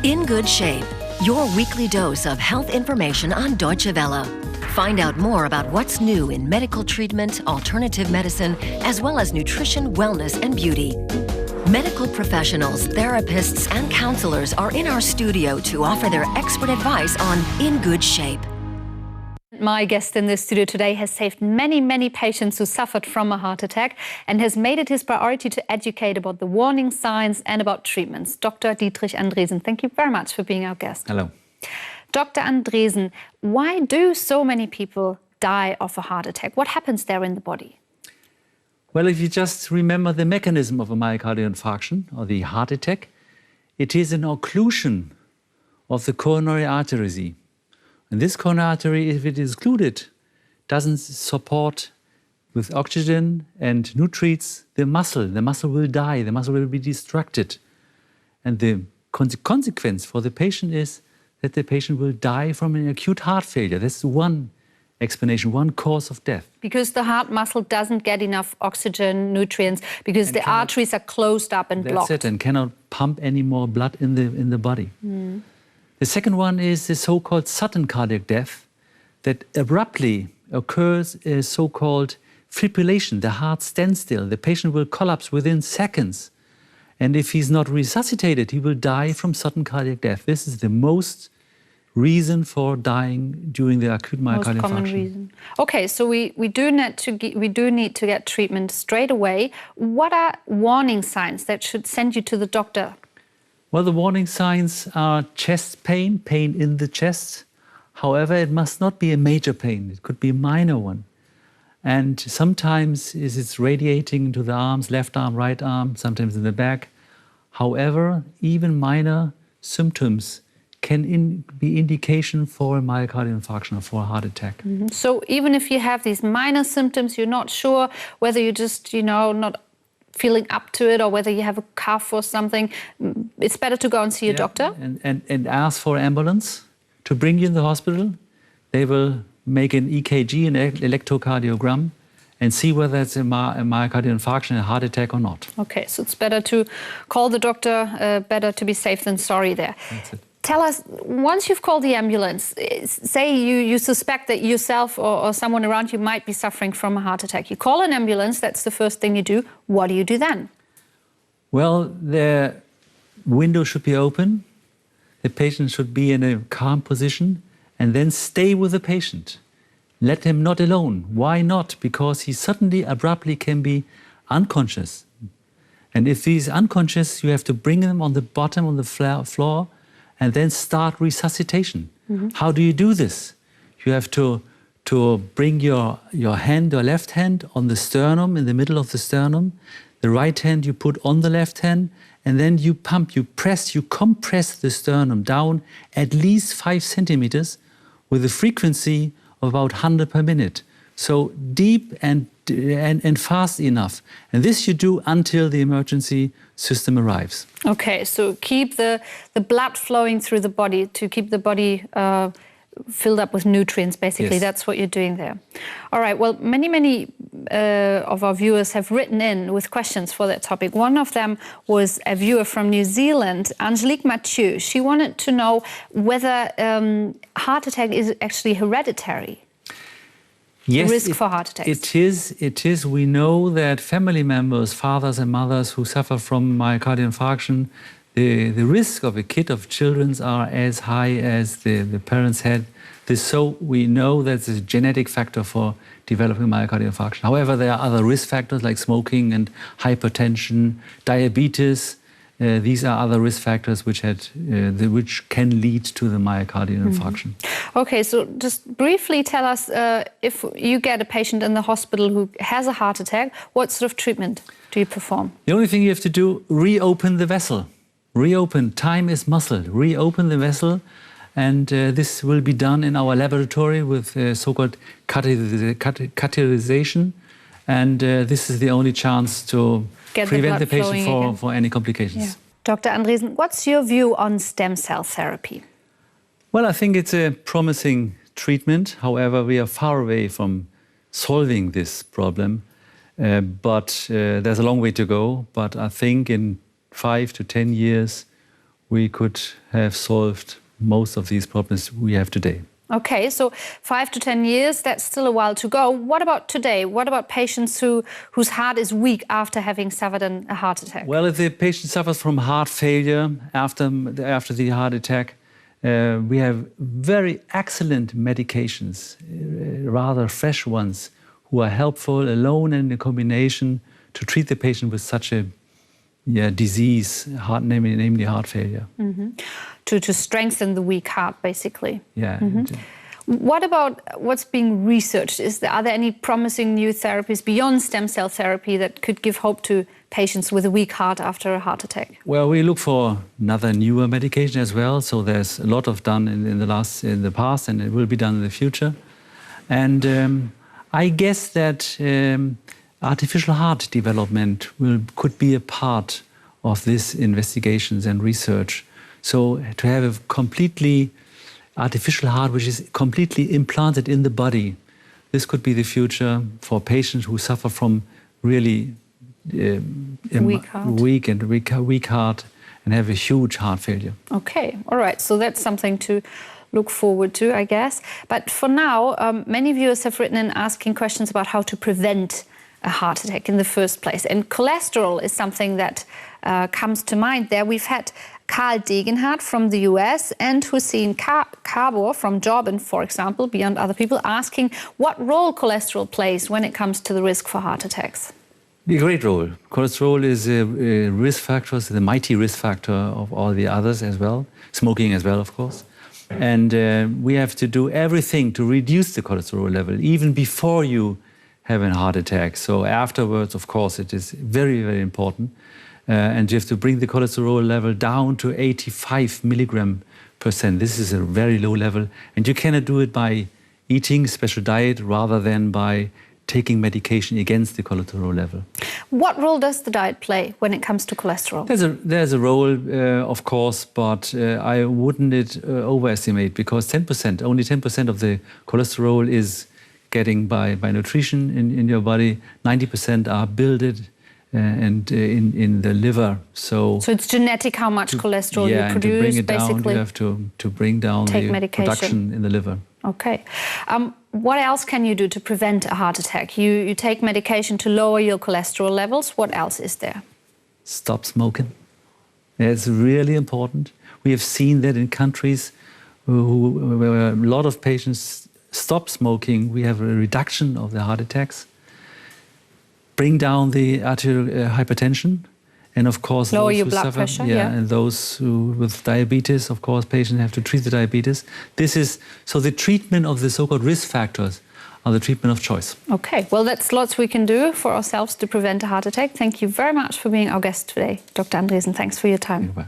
In Good Shape, your weekly dose of health information on Deutsche Welle. Find out more about what's new in medical treatment, alternative medicine, as well as nutrition, wellness, and beauty. Medical professionals, therapists, and counselors are in our studio to offer their expert advice on In Good Shape. My guest in the studio today has saved many patients who suffered from a heart attack and has made it his priority to educate about the warning signs and about treatments. Dr. Dietrich Andresen, thank you very much for being our guest. Hello. Dr. Andresen, why do so many people die of a heart attack? What happens there in the body? Well, if you just remember the mechanism of a myocardial infarction or the heart attack, it is an occlusion of the coronary artery. And this coronary artery, if it is occluded, doesn't support with oxygen and nutrients the muscle. The muscle will die, the muscle will be destructed. And the consequence for the patient is that the patient will die from an acute heart failure. That's one explanation, one cause of death. Because the heart muscle doesn't get enough oxygen, nutrients, because the arteries are closed up and blocked. That's it, and cannot pump any more blood in the body. Mm. The second one is the so-called sudden cardiac death that abruptly occurs as so-called fibrillation. The heart stands still. The patient will collapse within seconds. And if he's not resuscitated, he will die from sudden cardiac death. This is the most reason for dying during the acute myocardial infarction. Most common reason. Okay, so we do need to get treatment straight away. What are warning signs that should send you to the doctor? Well, the warning signs are chest pain, pain in the chest. However, it must not be a major pain. It could be a minor one. And sometimes it's radiating into the arms, left arm, right arm, sometimes in the back. However, even minor symptoms can be indication for a myocardial infarction or for a heart attack. Mm-hmm. So even if you have these minor symptoms, you're not sure whether you're just, not feeling up to it or whether you have a cough or something, it's better to go and see a doctor? And ask for an ambulance to bring you in the hospital. They will make an EKG, an electrocardiogram, and see whether it's a myocardial infarction, a heart attack or not. Okay, so it's better to call the doctor, better to be safe than sorry there. That's it. Tell us, once you've called the ambulance, say you suspect that yourself or someone around you might be suffering from a heart attack. You call an ambulance, that's the first thing you do. What do you do then? Well, the window should be open. The patient should be in a calm position and then stay with the patient. Let him not alone. Why not? Because he suddenly, abruptly can be unconscious. And if he's unconscious, you have to bring him on the bottom, on the floor, and then start resuscitation. Mm-hmm. How do you do this? You have to bring your hand, your left hand on the sternum, in the middle of the sternum. The right hand you put on the left hand, and then you pump, you compress the sternum down at least 5 centimeters with a frequency of about 100 per minute. So deep and fast enough. And this you do until the emergency system arrives. Okay, so keep the blood flowing through the body, to keep the body filled up with nutrients, basically. Yes. That's what you're doing there. All right, well, many of our viewers have written in with questions for that topic. One of them was a viewer from New Zealand, Angelique Mathieu. She wanted to know whether heart attack is actually hereditary. Yes, risk for heart attacks. It is. We know that family members, fathers and mothers who suffer from myocardial infarction, the risk of a kid, of children, are as high as the parents had this. So we know that's a genetic factor for developing myocardial infarction. However, there are other risk factors like smoking and hypertension, diabetes. These are other risk factors which can lead to the myocardial infarction. Okay, so just briefly tell us, if you get a patient in the hospital who has a heart attack, what sort of treatment do you perform? The only thing you have to do, reopen the vessel. Reopen, time is muscle. Reopen the vessel, and this will be done in our laboratory with so-called catheterization. And this is the only chance to prevent the patient for any complications. Yeah. Dr. Andresen, what's your view on stem cell therapy? Well, I think it's a promising treatment. However, we are far away from solving this problem. But there's a long way to go. But I think in 5 to 10 years, we could have solved most of these problems we have today. Okay, so 5 to 10 years, that's still a while to go. What about today? What about patients whose heart is weak after having suffered a heart attack? Well, if the patient suffers from heart failure after the heart attack, we have very excellent medications, rather fresh ones, who are helpful alone and in combination to treat the patient with such a disease, namely heart failure. Mm-hmm. To strengthen the weak heart, basically. Yeah. Mm-hmm. What about what's being researched? Are there any promising new therapies beyond stem cell therapy that could give hope to patients with a weak heart after a heart attack? Well, we look for another newer medication as well. So there's a lot of done in the past, and it will be done in the future. And I guess that artificial heart development could be a part of these investigations and research. So to have a completely artificial heart which is completely implanted in the body, this could be the future for patients who suffer from really weak heart and have a huge heart failure. Okay, all right. So that's something to look forward to, I guess. But for now, many viewers have written in asking questions about how to prevent a heart attack in the first place. And cholesterol is something that comes to mind there. We've had Karl Degenhardt from the US and Hussein Kabor from Jordan, for example, beyond other people, asking what role cholesterol plays when it comes to the risk for heart attacks. A great role. Cholesterol is a risk factor, the mighty risk factor of all the others as well, smoking as well, of course. And we have to do everything to reduce the cholesterol level, even before you have a heart attack. So afterwards, of course, it is very, very important. And you have to bring the cholesterol level down to 85 milligram %. This is a very low level. And you cannot do it by eating a special diet rather than by taking medication against the cholesterol level. What role does the diet play when it comes to cholesterol? There's a role, of course, but I wouldn't overestimate, because only 10% of the cholesterol is getting by nutrition in your body. 90% are built and in the liver. So it's genetic how much cholesterol you produce, to bring it basically. Down, you have to bring down the production in the liver. Okay. What else can you do to prevent a heart attack? You take medication to lower your cholesterol levels. What else is there? Stop smoking. It's really important. We have seen that in countries where a lot of patients stop smoking, we have a reduction of the heart attacks. Bring down the arterial hypertension, and of course lower those your who blood suffer, pressure. And those with diabetes, of course, patients have to treat the diabetes. So the treatment of the so-called risk factors are the treatment of choice. Okay, well, that's lots we can do for ourselves to prevent a heart attack. Thank you very much for being our guest today, Dr. Andresen. Thanks for your time. Goodbye.